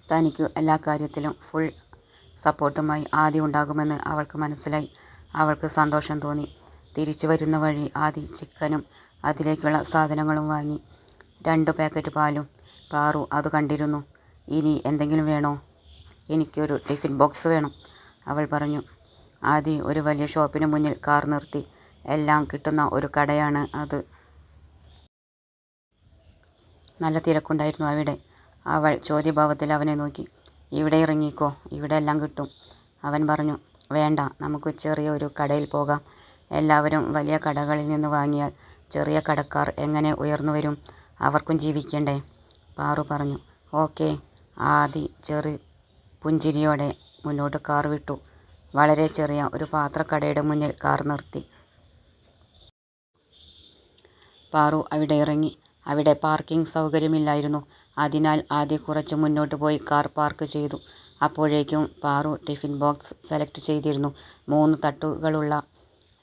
തനിക്കു എല്ലാ കാര്യത്തിലും ഫുൾ സപ്പോർട്ടുമായി ആദി ഉണ്ടാകുമെന്ന് അവൾക്ക് മനസ്സിലായി. അവൾക്ക് സന്തോഷം തോന്നി. തിരിച്ചു വരുന്ന വഴി ആദി ചിക്കനും അതിലേക്കുള്ള സാധനങ്ങളും വാങ്ങി. 2 പാക്കറ്റ് പാലും. പാറു അത് കണ്ടിരുന്നു. ഇനി എന്തെങ്കിലും വേണോ? എനിക്കൊരു ടിഫിൻ ബോക്സ് വേണം, അവൾ പറഞ്ഞു. ആദി ഒരു വലിയ ഷോപ്പിന് മുന്നിൽ കാർ നിർത്തി. എല്ലാം കിട്ടുന്ന ഒരു കടയാണ് അത്. നല്ല തിരക്കുണ്ടായിരുന്നു അവിടെ. അവൾ ചോദ്യഭാവത്തിൽ അവനെ നോക്കി. ഇവിടെ ഇറങ്ങിക്കോ, ഇവിടെ എല്ലാം കിട്ടും, അവൻ പറഞ്ഞു. വേണ്ട, നമുക്ക് ചെറിയ ഒരു കടയിൽ പോകാം. എല്ലാവരും വലിയ കടകളിൽ നിന്ന് വാങ്ങിയാൽ ചെറിയ കടക്കാർ എങ്ങനെ ഉയർന്നു വരും? അവർക്കും ജീവിക്കണ്ടേ? പാറു പറഞ്ഞു. ഓക്കേ. ആദി ചെറു പുഞ്ചിരിയോടെ മുന്നോട്ട് കാർ വിട്ടു. വളരെ ചെറിയ ഒരു പാത്രക്കടയുടെ മുന്നിൽ കാർ നിർത്തി. പാറു അവിടെ ഇറങ്ങി. അവിടെ പാർക്കിംഗ് സൗകര്യമില്ലായിരുന്നു. അതിനാൽ ആദി കുറച്ച് മുന്നോട്ട് പോയി കാർ പാർക്ക് ചെയ്തു. അപ്പോഴേക്കും പാറു ടിഫിൻ ബോക്സ് സെലക്ട് ചെയ്തിരുന്നു. 3 തട്ടുകളുള്ള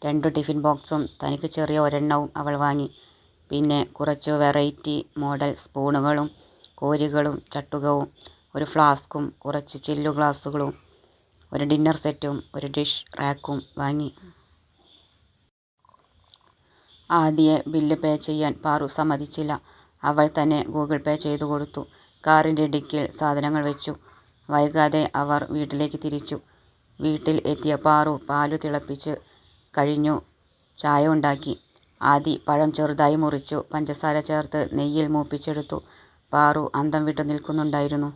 2 ടിഫിൻ ബോക്സും തനിക്ക് ചെറിയ ഒരെണ്ണവും അവൾ വാങ്ങി. പിന്നെ കുറച്ച് വെറൈറ്റി മോഡൽ സ്പൂണുകളും കോരികളും ചട്ടുകവും ഒരു ഫ്ലാസ്കും കുറച്ച് ചില്ലു ഗ്ലാസുകളും ഒരു ഡിന്നർ സെറ്റും ഒരു ഡിഷ് റാക്കും വാങ്ങി. ആദിയെ ബില്ല് പേ ചെയ്യാൻ പാറു സമ്മതിച്ചില്ല. അവൾ തന്നെ ഗൂഗിൾ പേ ചെയ്തു കൊടുത്തു. കാറിൻ്റെ ഡിക്കിയിൽ സാധനങ്ങൾ വെച്ചു. വൈകാതെ അവർ വീട്ടിലേക്ക് തിരിച്ചു. വീട്ടിൽ എത്തിയ പാറു പാലു തിളപ്പിച്ച് കഴിഞ്ഞു. ചായ ഉണ്ടാക്കി. ആദി പഴം ചെറുതായി മുറിച്ചു പഞ്ചസാര ചേർത്ത് നെയ്യിൽ മൂപ്പിച്ചെടുത്തു. പാറു അന്തം വിട്ടു നിൽക്കുന്നുണ്ടായിരുന്നു.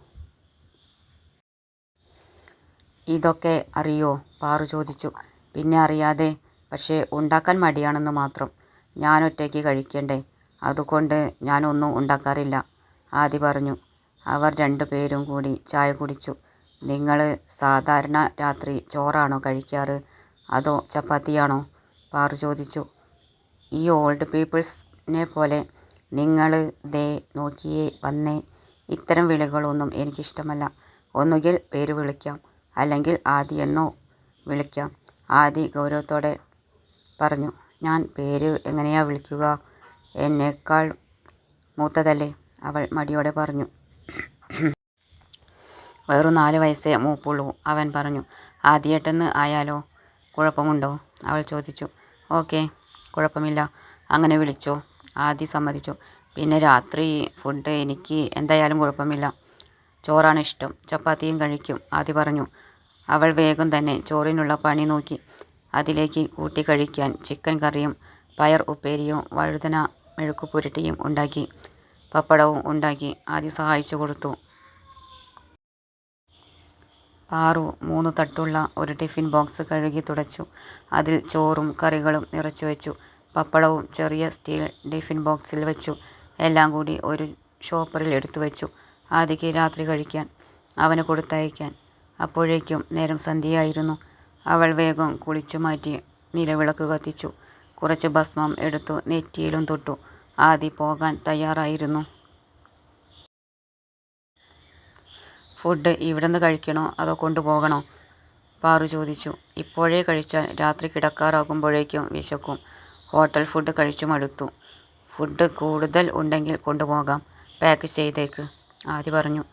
ഇതൊക്കെ അറിയോ? പാറു ചോദിച്ചു. പിന്നെ അറിയാതെ, പക്ഷേ ഉണ്ടാക്കാൻ മടിയാണെന്ന് മാത്രം. ഞാനൊറ്റയ്ക്ക് കഴിക്കണ്ടേ, അതുകൊണ്ട് ഞാനൊന്നും ഉണ്ടാക്കാറില്ല, ആദി പറഞ്ഞു. അവർ 2 പേരും കൂടി ചായ കുടിച്ചു. നിങ്ങൾ സാധാരണ രാത്രി ചോറാണോ കഴിക്കാറ്, അതോ ചപ്പാത്തിയാണോ? പാറു ചോദിച്ചു. ഈ ഓൾഡ് പീപ്പിൾസിനെ പോലെ നിങ്ങൾ ദേ നോക്കിയേ വന്നേ, ഇത്തരം വിളികളൊന്നും എനിക്കിഷ്ടമല്ല. ഒന്നുകിൽ പേര് വിളിക്കാം, അല്ലെങ്കിൽ ആദി എന്നോ വിളിക്കാം, ആദി ഗൗരവത്തോടെ പറഞ്ഞു. ഞാൻ പേര് എങ്ങനെയാ വിളിക്കുക? എന്നേക്കാൾ മൂത്തതല്ലേ, അവൾ മടിയോടെ പറഞ്ഞു. വെറും 4 വയസ്സേ മൂപ്പുള്ളൂ, അവൻ പറഞ്ഞു. ആദിയേട്ടെന്ന് ആയാലോ? കുഴപ്പമുണ്ടോ? അവൾ ചോദിച്ചു. ഓക്കേ, കുഴപ്പമില്ല, അങ്ങനെ വിളിച്ചോ, ആദി സമ്മതിച്ചു. പിന്നെ രാത്രി ഫുഡ് എനിക്ക് എന്തായാലും കുഴപ്പമില്ല. ചോറാണ് ഇഷ്ടം, ചപ്പാത്തിയും കഴിക്കും, ആദി പറഞ്ഞു. അവൾ വേഗം തന്നെ ചോറിനുള്ള പണി നോക്കി. അതിലേക്ക് കൂട്ടി കഴിക്കാൻ ചിക്കൻ കറിയും പയർ ഉപ്പേരിയും വഴുതന മെഴുക്കുപുരട്ടിയും ഉണ്ടാക്കി. പപ്പടവും ഉണ്ടാക്കി. ആദി സഹായിച്ചു കൊടുത്തു. പാറു 3 തട്ടുള്ള ഒരു ടിഫിൻ ബോക്സ് കഴുകി തുടച്ചു. അതിൽ ചോറും കറികളും നിറച്ചു വെച്ചു. പപ്പടവും ചെറിയ സ്റ്റീൽ ടിഫിൻ ബോക്സിൽ വെച്ചു. എല്ലാം കൂടി ഒരു ഷോപ്പറിൽ എടുത്തു വെച്ചു. ആദിക്ക് രാത്രി കഴിക്കാൻ, അവന് കൊടുത്തയക്കാൻ. അപ്പോഴേക്കും നേരം സന്ധ്യയായിരുന്നു. അവൾ വേഗം കുളിച്ചു മാറ്റി നിലവിളക്ക് കത്തിച്ചു. കുറച്ച് ഭസ്മം എടുത്തു നെറ്റിയിലും തൊട്ടു. ആദി പോകാൻ തയ്യാറായിരുന്നു. ഫുഡ് ഇവിടുന്ന് കഴിക്കണോ അതോ കൊണ്ടുപോകണോ? പാറു ചോദിച്ചു. ഇപ്പോഴേ കഴിച്ചാൽ രാത്രി കിടക്കാറാകുമ്പോഴേക്കും വിശക്കും. ഹോട്ടൽ ഫുഡ് കഴിച്ചു മടുത്തു. ഫുഡ് കൂടുതൽ ഉണ്ടെങ്കിൽ കൊണ്ടുപോകാം, പാക്ക് ചെയ്തേക്ക്, ആദി പറഞ്ഞു.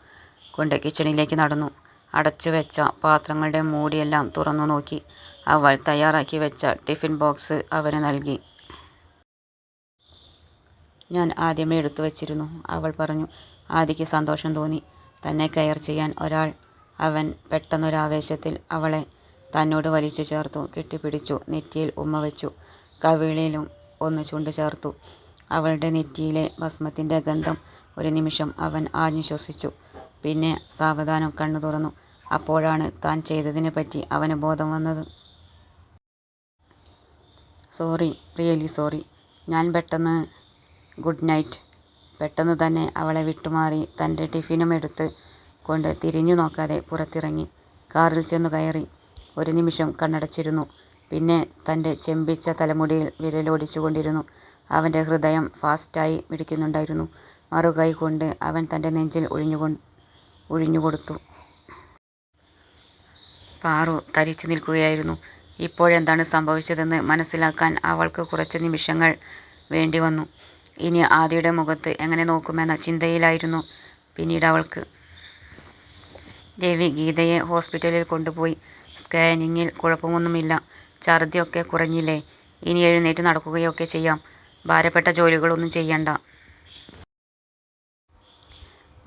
കൊണ്ട് കിച്ചണിലേക്ക് നടന്നു. അടച്ചു വെച്ച പാത്രങ്ങളുടെ മൂടിയെല്ലാം തുറന്നു നോക്കി. അവൾ തയ്യാറാക്കി വെച്ച ടിഫിൻ ബോക്സ് അവന് നൽകി. ഞാൻ ആദ്യമേ എടുത്തു വച്ചിരുന്നു, അവൾ പറഞ്ഞു. ആദിക്ക് സന്തോഷം തോന്നി. തന്നെ കെയർ ചെയ്യാൻ ഒരാൾ. അവൻ പെട്ടെന്നൊരാവേശത്തിൽ അവളെ തന്നോട് വലിച്ചു ചേർത്തു. കെട്ടിപ്പിടിച്ചു. നെറ്റിയിൽ ഉമ്മ വെച്ചു. കവിളിലും ഒന്ന് ചുണ്ട് ചേർത്തു. അവളുടെ നെറ്റിയിലെ ഭസ്മത്തിൻ്റെ ഗന്ധം ഒരു നിമിഷം അവൻ ആഞ്ഞു ശ്വസിച്ചു. പിന്നെ സാവധാനം കണ്ണു തുറന്നു. അപ്പോഴാണ് താൻ ചെയ്തതിനെപ്പറ്റി അവന് ബോധം വന്നത്. Sorry, really sorry. ഞാൻ പെട്ടെന്ന്. Good night. പെട്ടെന്ന് തന്നെ അവളെ വിട്ടുമാറി തൻ്റെ ടിഫിനും എടുത്ത് കൊണ്ട് തിരിഞ്ഞു നോക്കാതെ പുറത്തിറങ്ങി. കാറിൽ ചെന്നു കയറി. ഒരു നിമിഷം കണ്ണടച്ചിരുന്നു. പിന്നെ തൻ്റെ ചെമ്പിച്ച തലമുടിയിൽ വിരലോടിച്ചു കൊണ്ടിരുന്നു. അവൻ്റെ ഹൃദയം ഫാസ്റ്റായി മിടിക്കുന്നുണ്ടായിരുന്നു. മറുകൈ കൊണ്ട് അവൻ തൻ്റെ നെഞ്ചിൽ ഒഴിഞ്ഞുകൊടുത്തു. പാറു തരിച്ചു നിൽക്കുകയായിരുന്നു. ഇപ്പോഴെന്താണ് സംഭവിച്ചതെന്ന് മനസ്സിലാക്കാൻ അവൾക്ക് കുറച്ച് നിമിഷങ്ങൾ വേണ്ടി വന്നു. ഇനി ആദിയുടെ മുഖത്ത് എങ്ങനെ നോക്കുമെന്ന ചിന്തയിലായിരുന്നു പിന്നീട് അവൾക്ക്. രവി ഗീതയെ ഹോസ്പിറ്റലിൽ കൊണ്ടുപോയി. സ്കാനിങ്ങിൽ കുഴപ്പമൊന്നുമില്ല. ഛർദിയൊക്കെ കുറഞ്ഞില്ലേ? ഇനി എഴുന്നേറ്റ് നടക്കുകയൊക്കെ ചെയ്യാം. ഭാരപ്പെട്ട ജോലികളൊന്നും ചെയ്യണ്ട.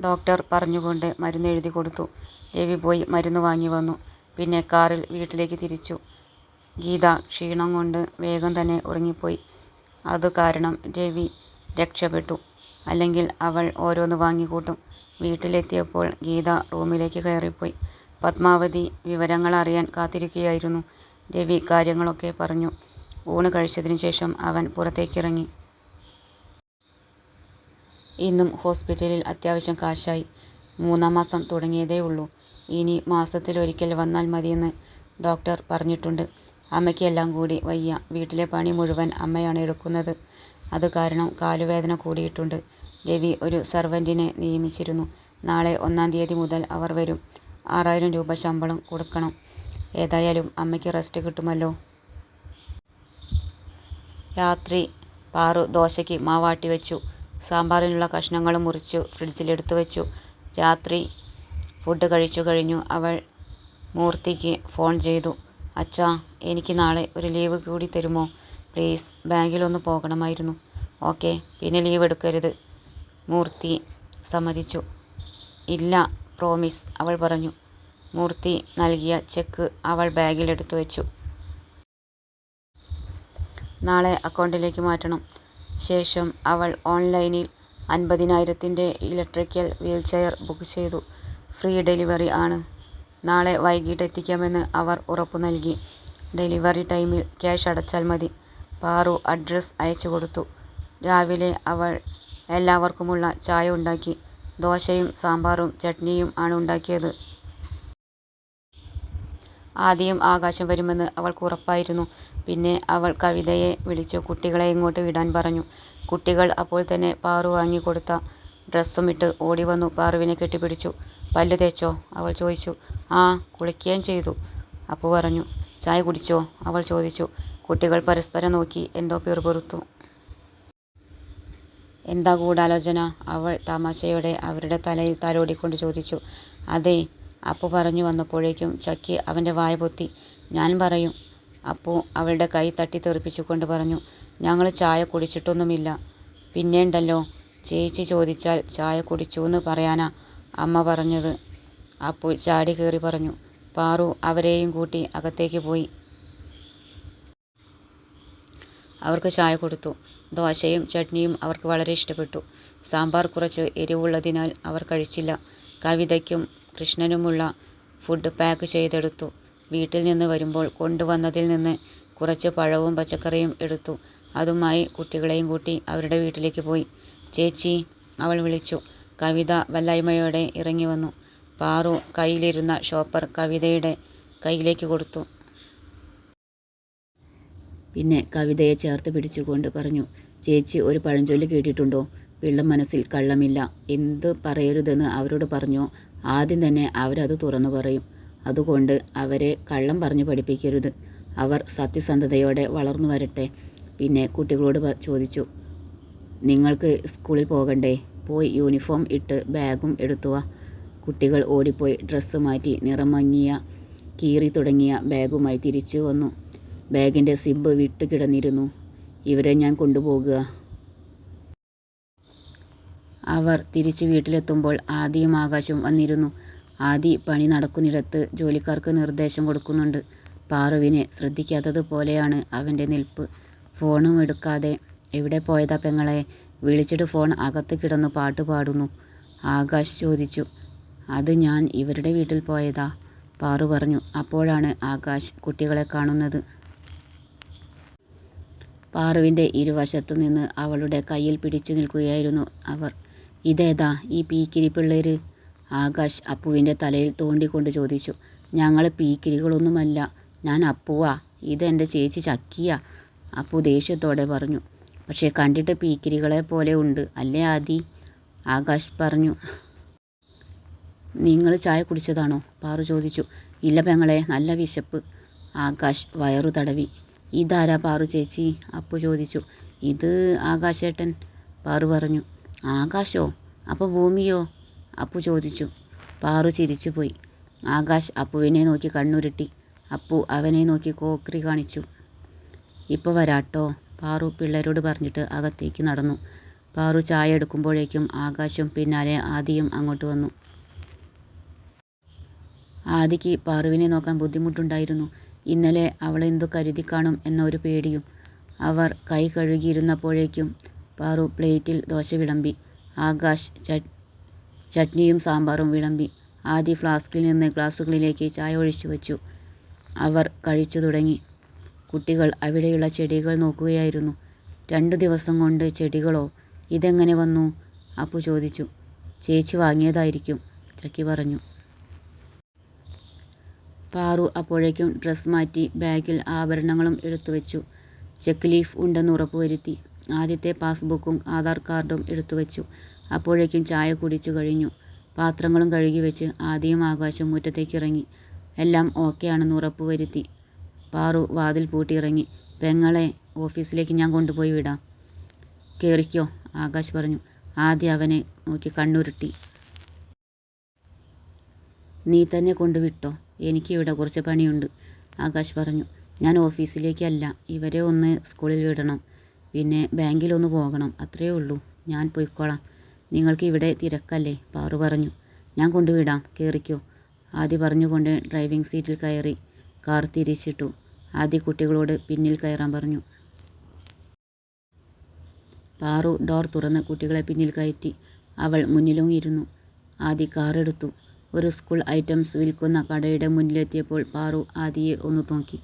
ഡോക്ടർ പറഞ്ഞുകൊണ്ട് മരുന്ന് എഴുതി കൊടുത്തു. രവി പോയി മരുന്ന് വാങ്ങി വന്നു. പിന്നെ കാറിൽ വീട്ടിലേക്ക് തിരിച്ചു. ഗീത ക്ഷീണം കൊണ്ട് വേഗം തന്നെ ഉറങ്ങിപ്പോയി. അത് കാരണം രവി രക്ഷപ്പെട്ടു. അല്ലെങ്കിൽ അവൾ ഓരോന്ന് വാങ്ങിക്കൂട്ടും. വീട്ടിലെത്തിയപ്പോൾ ഗീത റൂമിലേക്ക് കയറിപ്പോയി. പത്മാവതി വിവരങ്ങൾ അറിയാൻ കാത്തിരിക്കുകയായിരുന്നു. രവി കാര്യങ്ങളൊക്കെ പറഞ്ഞു. ഊണ് കഴിച്ചതിനു ശേഷം അവൻ പുറത്തേക്കിറങ്ങി. ഇന്നും ഹോസ്പിറ്റലിൽ അത്യാവശ്യം കാശായി. 3-ാം മാസം തുടങ്ങിയതേ ഉള്ളൂ. ഇനി മാസത്തിലൊരിക്കൽ വന്നാൽ മതിയെന്ന് ഡോക്ടർ പറഞ്ഞിട്ടുണ്ട്. അമ്മയ്ക്ക് എല്ലാം കൂടി വയ്യ. വീട്ടിലെ പണി മുഴുവൻ അമ്മയാണ് എടുക്കുന്നത്. അത് കാരണം കാലുവേദന കൂടിയിട്ടുണ്ട്. രവി ഒരു സർവന്റിനെ നിയമിച്ചിരുന്നു. നാളെ 1-ാം തീയതി മുതൽ അവർ വരും. 6000 രൂപ ശമ്പളം കൊടുക്കണം. ഏതായാലും അമ്മയ്ക്ക് റെസ്റ്റ് കിട്ടുമല്ലോ. രാത്രി പാറു ദോശയ്ക്ക് മാവാട്ടി വെച്ചു. സാമ്പാറിനുള്ള കഷ്ണങ്ങളും മുറിച്ചു ഫ്രിഡ്ജിലെടുത്തു വെച്ചു. രാത്രി ഫുഡ് കഴിച്ചു കഴിഞ്ഞു അവൾ മൂർത്തിക്ക് ഫോൺ ചെയ്തു. അച്ഛാ, എനിക്ക് നാളെ ഒരു ലീവ് കൂടി തരുമോ പ്ലീസ്? ബാങ്കിലൊന്ന് പോകണമായിരുന്നു. ഓക്കെ, പിന്നെ ലീവ് എടുക്കരുത്. മൂർത്തി സമ്മതിച്ചു. ഇല്ല, പ്രോമിസ്, അവൾ പറഞ്ഞു. മൂർത്തി നൽകിയ ചെക്ക് അവൾ ബാഗിലെടുത്തു വെച്ചു. നാളെ അക്കൗണ്ടിലേക്ക് മാറ്റണം. ശേഷം അവൾ ഓൺലൈനിൽ 50,000-ന്റെ ഇലക്ട്രിക്കൽ വീൽചെയർ ബുക്ക് ചെയ്തു. ഫ്രീ ഡെലിവറി ആണ്. നാളെ വൈകിട്ട് എത്തിക്കാമെന്ന് അവർ ഉറപ്പു നൽകി. ഡെലിവറി ടൈമിൽ ക്യാഷ് അടച്ചാൽ മതി. പാറു അഡ്രസ് അയച്ചു കൊടുത്തു. രാവിലെ അവൾ എല്ലാവർക്കുമുള്ള ചായ ഉണ്ടാക്കി. ദോശയും സാമ്പാറും ചട്നിയും ആണ് ഉണ്ടാക്കിയത്. ആദ്യം ആകാശം വരുമെന്ന് അവൾക്ക് ഉറപ്പായിരുന്നു. പിന്നെ അവൾ കവിതയെ വിളിച്ചു കുട്ടികളെ ഇങ്ങോട്ട് വിടാൻ പറഞ്ഞു. കുട്ടികൾ അപ്പോൾ തന്നെ പാറു വാങ്ങിക്കൊടുത്ത ഡ്രസ്സുമിട്ട് ഓടി വന്നു പാറുവിനെ കെട്ടിപ്പിടിച്ചു. പല്ല് തേച്ചോ? അവൾ ചോദിച്ചു. ആ, കുളിക്കുകയും ചെയ്തു, അപ്പു പറഞ്ഞു. ചായ കുടിച്ചോ? അവൾ ചോദിച്ചു. കുട്ടികൾ പരസ്പരം നോക്കി എന്തോ പിറുപിറുത്തു. എന്താ ഗൂഢാലോചന? അവൾ തമാശയോടെ അവരുടെ തലയിൽ തലോടിക്കൊണ്ട് ചോദിച്ചു. അതെ, അപ്പു പറഞ്ഞു വന്നപ്പോഴേക്കും ചക്കി അവൻ്റെ വായ പൊത്തി. ഞാൻ പറയും. അപ്പു അവളുടെ കൈ തട്ടി തെറിപ്പിച്ചുകൊണ്ട് പറഞ്ഞു. ഞങ്ങൾ ചായ കുടിച്ചിട്ടൊന്നുമില്ല. പിന്നെയുണ്ടല്ലോ, ചേച്ചി ചോദിച്ചാൽ ചായ കുടിച്ചൂന്ന് പറയാനാ അമ്മ പറഞ്ഞത്. അപ്പു ചാടി കയറി പറഞ്ഞു. പാറു അവരെയും കൂട്ടി അകത്തേക്ക് പോയി. അവർക്ക് ചായ കൊടുത്തു. ദോശയും ചട്നിയും അവർക്ക് വളരെ ഇഷ്ടപ്പെട്ടു. സാമ്പാർ കുറച്ച് എരിവുള്ളതിനാൽ അവർ കഴിച്ചില്ല. കവിതയ്ക്കും കൃഷ്ണനുമുള്ള ഫുഡ് പാക്ക് ചെയ്തെടുത്തു. വീട്ടിൽ നിന്ന് വരുമ്പോൾ കൊണ്ടുവന്നതിൽ നിന്ന് കുറച്ച് പഴവും പച്ചക്കറിയും എടുത്തു. അതുമായി കുട്ടികളെയും കൂട്ടി അവരുടെ വീട്ടിലേക്ക് പോയി. ചേച്ചി, അവൾ വിളിച്ചു. കവിത വല്ലായ്മയോടെ ഇറങ്ങി വന്നു. പാറു കയ്യിലിരുന്ന ഷോപ്പർ കവിതയുടെ കയ്യിലേക്ക് കൊടുത്തു. പിന്നെ കവിതയെ ചേർത്ത് പിടിച്ചുകൊണ്ട് പറഞ്ഞു. ചേച്ചി ഒരു പഴഞ്ചൊല്ല് കേട്ടിട്ടുണ്ടോ? പിള്ള മനസ്സിൽ കള്ളമില്ല. എന്ത് പറയരുതെന്ന് അവരോട് പറഞ്ഞോ ആദ്യം തന്നെ അവരത് തുറന്നു പറയും. അതുകൊണ്ട് അവരെ കള്ളം പറഞ്ഞു പഠിപ്പിക്കരുത്. അവർ സത്യസന്ധതയോടെ വളർന്നു വരട്ടെ. പിന്നെ കുട്ടികളോട് ചോദിച്ചു. നിങ്ങൾക്ക് സ്കൂളിൽ പോകണ്ടേ? പോയി യൂണിഫോം ഇട്ട് ബാഗും എടുത്തുവാ. കുട്ടികൾ ഓടിപ്പോയി ഡ്രസ്സ് മാറ്റി നിറം മങ്ങിയ കീറി തുടങ്ങിയ ബാഗുമായി തിരിച്ചു വന്നു. ബാഗിൻ്റെ സിബ് വിട്ടു കിടന്നിരുന്നു. ഇവരെ ഞാൻ കൊണ്ടുപോകുക. അവർ തിരിച്ച് വീട്ടിലെത്തുമ്പോൾ ആദിയും ആകാശവും വന്നിരുന്നു. ആദി പണി നടക്കുന്നിടത്ത് ജോലിക്കാർക്ക് നിർദ്ദേശം കൊടുക്കുന്നുണ്ട്. പാറുവിനെ ശ്രദ്ധിക്കാത്തതുപോലെയാണ് അവൻ്റെ നിൽപ്പ്. ഫോണും എടുക്കാതെ. എവിടെ പോയതാ പെങ്ങളെ? വിളിച്ചിട്ട് ഫോൺ അകത്ത് കിടന്നു പാട്ട് പാടുന്നു. ആകാശ് ചോദിച്ചു. അത് ഞാൻ ഇവരുടെ വീട്ടിൽ പോയതാ, പാറു പറഞ്ഞു. അപ്പോഴാണ് ആകാശ് കുട്ടികളെ കാണുന്നത്. പാറുവിൻ്റെ ഇരുവശത്തു നിന്ന് അവളുടെ കയ്യിൽ പിടിച്ചു നിൽക്കുകയായിരുന്നു അവർ. ഇതേതാ ഈ പീക്കിരി പിള്ളേര്? ആകാശ് അപ്പുവിൻ്റെ തലയിൽ തോണ്ടിക്കൊണ്ട് ചോദിച്ചു. ഞങ്ങൾ പീക്കിരികളൊന്നുമല്ല, ഞാൻ അപ്പുവാ. ഇതെൻ്റെ ചേച്ചി ചക്കിയാ, അപ്പു ദേഷ്യത്തോടെ പറഞ്ഞു. പക്ഷേ കണ്ടിട്ട് പീക്കിരികളെ പോലെ ഉണ്ട് അല്ലേ ആദി? ആകാശ് പറഞ്ഞു. നിങ്ങൾ ചായ കുടിച്ചതാണോ? പാറു ചോദിച്ചു. ഇല്ല പെങ്ങളെ, നല്ല വിശപ്പ്. ആകാശ് വയറു തടവി. ഇതാരാ പാറു ചേച്ചി? അപ്പു ചോദിച്ചു. ഇത് ആകാശേട്ടൻ, പാറു പറഞ്ഞു. ആകാശോ? അപ്പോൾ ഭൂമിയോ? അപ്പു ചോദിച്ചു. പാറു ചിരിച്ചുപോയി. ആകാശ് അപ്പുവിനെ നോക്കി കണ്ണുരുട്ടി. അപ്പു അവനെ നോക്കി കോക്രി കാണിച്ചു. ഇപ്പോൾ വരാട്ടോ, പാറു പിള്ളേരോട് പറഞ്ഞിട്ട് അകത്തേക്ക് നടന്നു. പാറു ചായ എടുക്കുമ്പോഴേക്കും ആകാശും പിന്നാലെ ആദിയും അങ്ങോട്ട് വന്നു. ആദിക്ക് പാറുവിനെ നോക്കാൻ ബുദ്ധിമുട്ടുണ്ടായിരുന്നു. ഇന്നലെ അവളെന്തു കരുതി കാണും എന്ന ഒരു പേടിയും. അവർ കൈ കഴുകിയിരുന്നപ്പോഴേക്കും പാറു പ്ലേറ്റിൽ ദോശ വിളമ്പി. ആകാശ് ചട്നിയും സാമ്പാറും വിളമ്പി. ആദി ഫ്ലാസ്കിൽ നിന്ന് ഗ്ലാസുകളിലേക്ക് ചായ ഒഴിച്ചു വച്ചു. അവർ കഴിച്ചു തുടങ്ങി. കുട്ടികൾ അവിടെയുള്ള ചെടികൾ നോക്കുകയായിരുന്നു. 2 ദിവസം കൊണ്ട് ചെടികളോ? ഇതെങ്ങനെ വന്നു? അപ്പു ചോദിച്ചു. ചേച്ചി വാങ്ങിയതായിരിക്കും, ചക്കി പറഞ്ഞു. പാറു അപ്പോഴേക്കും ഡ്രസ് മാറ്റി ബാഗിൽ ആഭരണങ്ങളും എടുത്തു വെച്ചു. ചെക്ക് ലീഫ് ഉണ്ടെന്ന് ഉറപ്പുവരുത്തി. ആദ്യത്തെ പാസ്ബുക്കും ആധാർ കാർഡും എടുത്തു വെച്ചു. അപ്പോഴേക്കും ചായ കുടിച്ചു കഴിഞ്ഞു. പാത്രങ്ങളും കഴുകി വെച്ച് ആദിയും ആകാശവും മുറ്റത്തേക്ക് ഇറങ്ങി. എല്ലാം ഓക്കെ ആണെന്ന് ഉറപ്പുവരുത്തി പാറു വാതിൽ പൂട്ടി ഇറങ്ങി. പെങ്ങളെ ഓഫീസിലേക്ക് ഞാൻ കൊണ്ടുപോയി വിടാം, കയറിക്കോ, ആകാശ് പറഞ്ഞു. ആദ്യം അവനെ നോക്കി കണ്ണുരുട്ടി. നീ തന്നെ കൊണ്ടുവിട്ടോ, എനിക്കിവിടെ കുറച്ച് പണിയുണ്ട്, ആകാശ് പറഞ്ഞു. ഞാൻ ഓഫീസിലേക്കല്ല, ഇവരെ ഒന്ന് സ്കൂളിൽ വിടണം, പിന്നെ ബാങ്കിലൊന്ന് പോകണം, അത്രയേ ഉള്ളൂ. ഞാൻ പോയിക്കോളാം, നിങ്ങൾക്ക് ഇവിടെ തിരക്കല്ലേ, പാറു പറഞ്ഞു. ഞാൻ കൊണ്ടുവിടാം, കയറിക്കോ, ആദി പറഞ്ഞുകൊണ്ട് ഡ്രൈവിംഗ് സീറ്റിൽ കയറി. കാർ തിരിച്ചിട്ടു. ആദി കുട്ടികളോട് പിന്നിൽ കയറാൻ പറഞ്ഞു. പാറു ഡോർ തുറന്ന് കുട്ടികളെ പിന്നിൽ കയറ്റി. അവൾ മുന്നിലും ഇരുന്നു. ആദി കാറെടുത്തു. ഒരു സ്കൂൾ ഐറ്റംസ് വിൽക്കുന്ന കടയുടെ മുന്നിലെത്തിയപ്പോൾ പാറു ആദിയെ ഒന്ന് നോക്കി.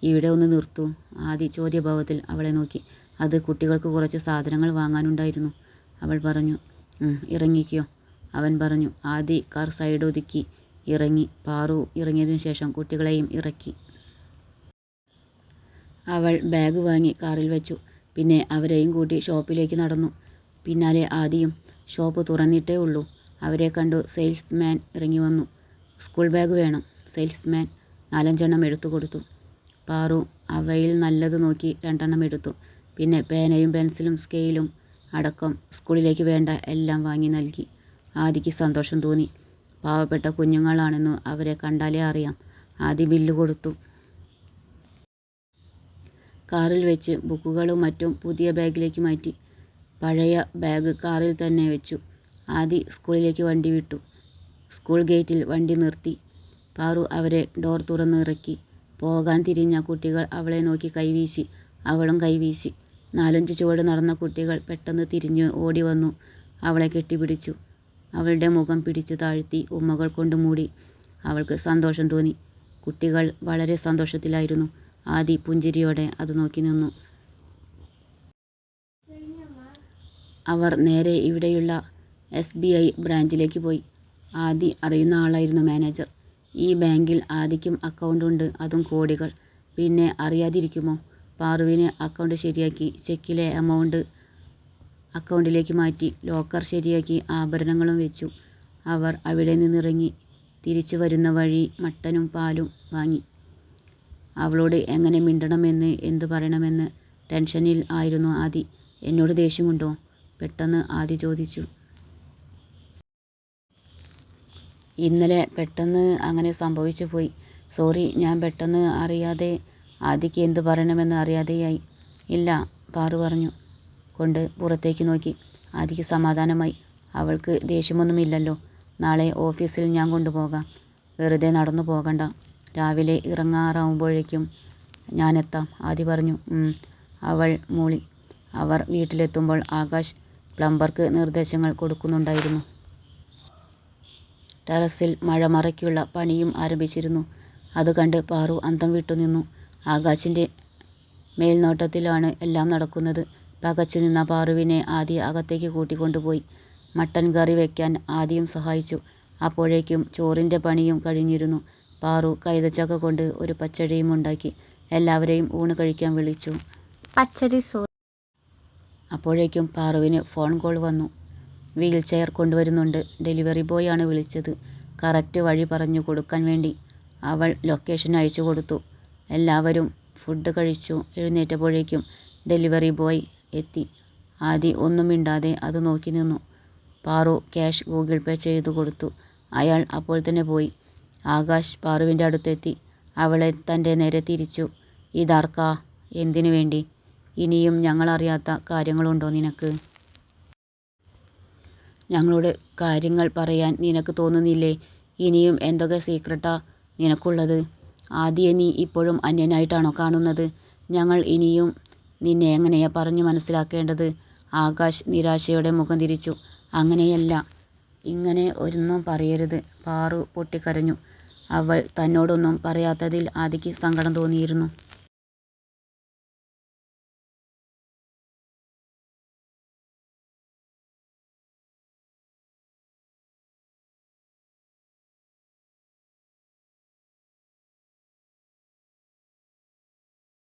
ഇവിടെ ഒന്ന് നിർത്തൂ, ആദി ചോദ്യഭാവത്തിൽ അവളെ നോക്കി. അത് കുട്ടികൾക്ക് കുറച്ച് സാധനങ്ങൾ വാങ്ങാനുണ്ടായിരുന്നു, അവൾ പറഞ്ഞു. ഇറങ്ങിക്കോ, അവൻ പറഞ്ഞു. ആദി കാർ സൈഡ് ഒതുക്കി ഇറങ്ങി. പാറു ഇറങ്ങിയതിനു ശേഷം കുട്ടികളെയും ഇറക്കി. അവൾ ബാഗ് വാങ്ങി കാറിൽ വെച്ചു. പിന്നെ അവരെയും കൂട്ടി ഷോപ്പിലേക്ക് നടന്നു. പിന്നാലെ ആദിയും. ഷോപ്പ് തുറന്നിട്ടേ ഉള്ളൂ. അവരെ കണ്ടു സെയിൽസ്മാൻ ഇറങ്ങി വന്നു. സ്കൂൾ ബാഗ് വേണം, സെയിൽസ്മാൻ 4-5 എണ്ണം എടുത്തു കൊടുത്തു. പാറു അവയിൽ നല്ലത് നോക്കി 2 എണ്ണം എടുത്തു. പിന്നെ പേനയും പെൻസിലും സ്കെയിലും അടക്കം സ്കൂളിലേക്ക് വേണ്ട എല്ലാം വാങ്ങി നൽകി. ആദിക്ക് സന്തോഷം തോന്നി. പാവപ്പെട്ട കുഞ്ഞുങ്ങളാണെന്ന് അവരെ കണ്ടാലേ അറിയാം. ആദി ബില്ല് കൊടുത്തു. കാറിൽ വെച്ച് ബുക്കുകളും മറ്റും പുതിയ ബാഗിലേക്ക് മാറ്റി. പഴയ ബാഗ് കാറിൽ തന്നെ വെച്ചു. ആദി സ്കൂളിലേക്ക് വണ്ടി വിട്ടു. സ്കൂൾ ഗേറ്റിൽ വണ്ടി നിർത്തി. പാറു അവരെ ഡോർ തുറന്ന് ഇറക്കി. പോകാൻ തിരിഞ്ഞ കുട്ടികൾ അവളെ നോക്കി കൈവീശി. അവളും കൈവീശി. 4-5 ചുവട് നടന്ന കുട്ടികൾ പെട്ടെന്ന് തിരിഞ്ഞ് ഓടി വന്നു അവളെ കെട്ടിപ്പിടിച്ചു. അവളുടെ മുഖം പിടിച്ചു താഴ്ത്തി ഉമ്മകൾ കൊണ്ട് മൂടി. അവൾക്ക് സന്തോഷം തോന്നി. കുട്ടികൾ വളരെ സന്തോഷത്തിലായിരുന്നു. ആദി പുഞ്ചിരിയോടെ അത് നോക്കി നിന്നു. അവർ നേരെ ഇവിടെയുള്ള SBI ബ്രാഞ്ചിലേക്ക് പോയി. ആദി അറിയുന്ന ആളായിരുന്നു മാനേജർ. ഈ ബാങ്കിൽ ആദിക്കും അക്കൗണ്ട് ഉണ്ട്, അതും കോടികൾ. പിന്നെ അറിയാതിരിക്കുമോ? പാറുവിന് അക്കൗണ്ട് ശരിയാക്കി. ചെക്കിലെ എമൗണ്ട് അക്കൗണ്ടിലേക്ക് മാറ്റി. ലോക്കർ ശരിയാക്കി. ആഭരണങ്ങളും വെച്ചു. അവർ അവിടെ നിന്നിറങ്ങി. തിരിച്ചു വരുന്ന വഴി മട്ടനും പാലും വാങ്ങി. അവളോട് എങ്ങനെ മിണ്ടണമെന്ന് എന്തു പറയണമെന്ന് ടെൻഷനിൽ ആയിരുന്നു ആദി. എന്നോട് ദേഷ്യമുണ്ടോ? പെട്ടെന്ന് ആദി ചോദിച്ചു. ഇന്നലെ പെട്ടെന്ന് അങ്ങനെ സംഭവിച്ചു പോയി. സോറി, ഞാൻ പെട്ടെന്ന് അറിയാതെ. ആദിക്ക് എന്തു പറയണമെന്ന് അറിയാതെയായി. ഇല്ല, പാറു പറഞ്ഞു കൊണ്ട് പുറത്തേക്ക് നോക്കി. ആദിക്ക് സമാധാനമായി. അവൾക്ക് ദേഷ്യമൊന്നുമില്ലല്ലോ. നാളെ ഓഫീസിൽ ഞാൻ കൊണ്ടുപോകാം. വെറുതെ നടന്നു പോകണ്ട. രാവിലെ ഇറങ്ങാറാവുമ്പോഴേക്കും ഞാനെത്താം, ആദി പറഞ്ഞു. അവൾ മൂളി. അവർ വീട്ടിലെത്തുമ്പോൾ ആകാശ് പ്ലംബർക്ക് നിർദ്ദേശങ്ങൾ കൊടുക്കുന്നുണ്ടായിരുന്നു. ടെറസിൽ മഴമറയ്ക്കുള്ള പണിയും ആരംഭിച്ചിരുന്നു. അത് കണ്ട് പാറു അന്തം വിട്ടു നിന്നു. ആകാശിൻ്റെ മേൽനോട്ടത്തിലാണ് എല്ലാം നടക്കുന്നത്. പകച്ചു നിന്ന പാറുവിനെ ആദി അകത്തേക്ക് കൂട്ടിക്കൊണ്ടുപോയി. മട്ടൻ കറി വയ്ക്കാൻ ആദിയും സഹായിച്ചു. അപ്പോഴേക്കും ചോറിൻ്റെ പണിയും കഴിഞ്ഞിരുന്നു. പാറു കൈതച്ചക്ക കൊണ്ട് ഒരു പച്ചടിയും ഉണ്ടാക്കി. എല്ലാവരെയും ഊണ് കഴിക്കാൻ വിളിച്ചു. പച്ചടി സോറി. അപ്പോഴേക്കും പാറുവിന് ഫോൺ കോൾ വന്നു. വീൽ ചെയർ കൊണ്ടുവരുന്നുണ്ട്. ഡെലിവറി ബോയ് ആണ് വിളിച്ചത്, കറക്റ്റ് വഴി പറഞ്ഞു കൊടുക്കാൻ വേണ്ടി. അവൾ ലൊക്കേഷൻ അയച്ചു കൊടുത്തു. എല്ലാവരും ഫുഡ് കഴിച്ചു എഴുന്നേറ്റപ്പോഴേക്കും ഡെലിവറി ബോയ് എത്തി. ആദി ഒന്നും മിണ്ടാതെ അത് നോക്കി നിന്നു. പാറു ക്യാഷ് ഗൂഗിൾ പേ ചെയ്തു കൊടുത്തു. അയാൾ അപ്പോൾ തന്നെ പോയി. ആകാശ് പാറുവിൻ്റെ അടുത്തെത്തി. അവളെ തൻ്റെ നേരെ തിരിച്ചു. ഇതാർക്കാ? എന്തിനു വേണ്ടി? ഇനിയും ഞങ്ങളറിയാത്ത കാര്യങ്ങളുണ്ടോ നിനക്ക്? ഞങ്ങളുടെ കാര്യങ്ങൾ പറയാൻ നിനക്ക് തോന്നുന്നില്ലേ? ഇനിയും എന്തൊക്കെ സീക്രട്ടാ നിനക്കുള്ളത്? ആദിയെ നീ ഇപ്പോഴും അന്യനായിട്ടാണോ കാണുന്നത്? ഞങ്ങൾ ഇനിയും നിന്നെ എങ്ങനെയാ പറഞ്ഞു മനസ്സിലാക്കേണ്ടത്? ആകാശ് നിരാശയോടെ മുഖം തിരിച്ചു. അങ്ങനെയല്ല, ഇങ്ങനെ ഒന്നും പറയരുത്. പാറു പൊട്ടിക്കരഞ്ഞു. അവൾ തന്നോടൊന്നും പറയാത്തതിൽ ആദിക്ക് സങ്കടം തോന്നിയിരുന്നു.